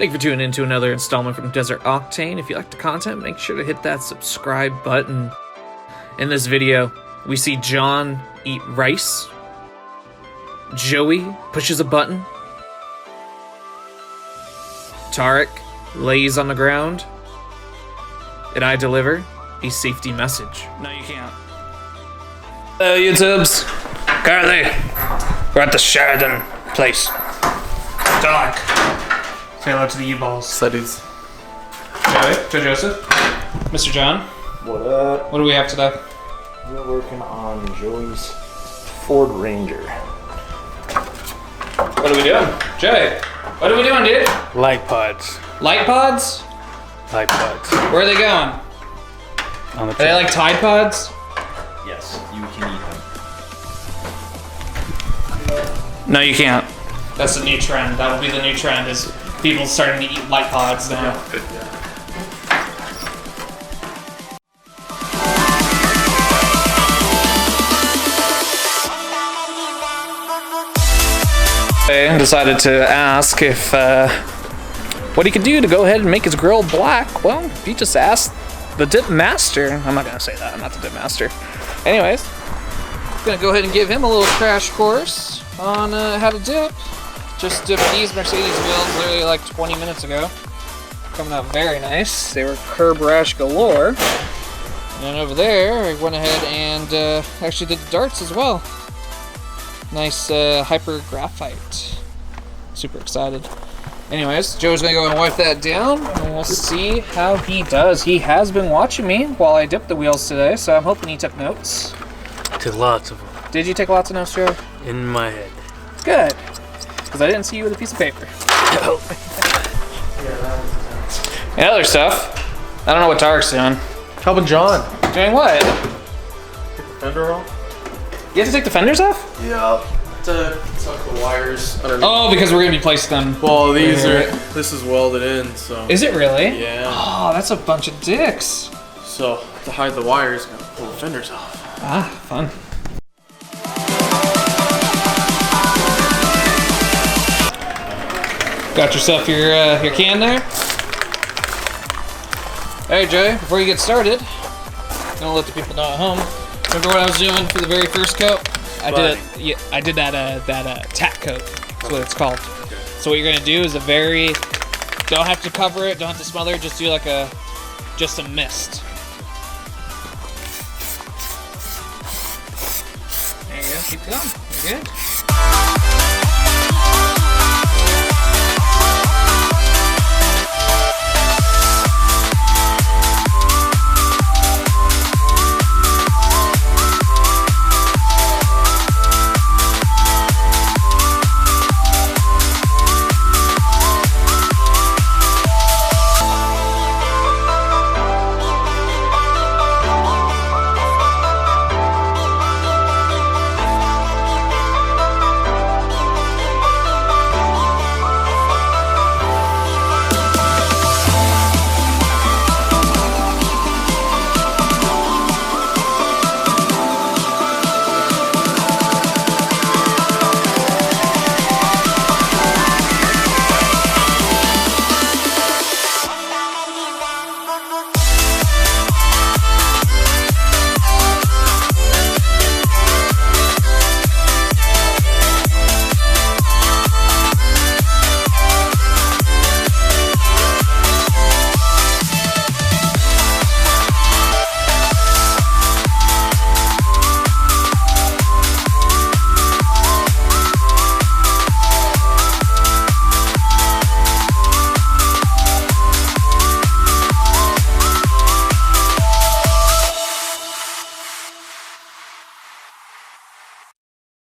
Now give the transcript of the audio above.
Thank you for tuning in to another installment from Desert Octane. If you like the content, make sure to hit that subscribe button. In this video, we see John eat rice. Joey pushes a button. Tarek lays on the ground. And I deliver a safety message. No, you can't. Hello, YouTubes. Currently, we're at the Sheridan place. Dark. Say hello to the U-balls. Studies. Joey, Joe Joseph, Mr. John. What up? What do we have today? We're working on Joey's Ford Ranger. What are we doing? Joey, what are we doing, dude? Light pods. Light pods? Light pods. Where are they going? On the Are they like Tide Pods? Yes, you can eat them. No, you can't. That's the new trend. That will be the new trend, is people starting to eat light pods now. I decided to ask if what he could do to go ahead and make his grill black. Well, he just asked the dip master. I'm not gonna say that. I'm not the dip master. Anyways, gonna go ahead and give him a little crash course on how to dip. Just dipped these Mercedes wheels literally like 20 minutes ago. Coming out very nice. They were curb rash galore. And over there, I went ahead and actually did the darts as well. Nice hyper graphite. Super excited. Anyways, Joe's gonna go and wipe that down, and we'll see how he does. He has been watching me while I dipped the wheels today, so I'm hoping he took notes. Took lots of them. Did you take lots of notes, Joe? In my head. Good. Because I didn't see you with a piece of paper. And other stuff. I don't know what Tarek's doing. Helping John. Doing what? Take the fender off? You have to take the fenders off? Yeah. To tuck the wires underneath. Oh, because we're gonna be placing them. Well, this is welded in, so. Is it really? Yeah. Oh, that's a bunch of dicks. So, to hide the wires, gotta pull the fenders off. Ah, fun. Got yourself your can there? Hey, Joey, before you get started, I'm gonna let the people know at home. Remember what I was doing for the very first coat? I did that tack coat. That's what it's called. So what you're gonna do is don't have to cover it, don't have to smother it, just do like just a mist. There you go, keep going, you're good.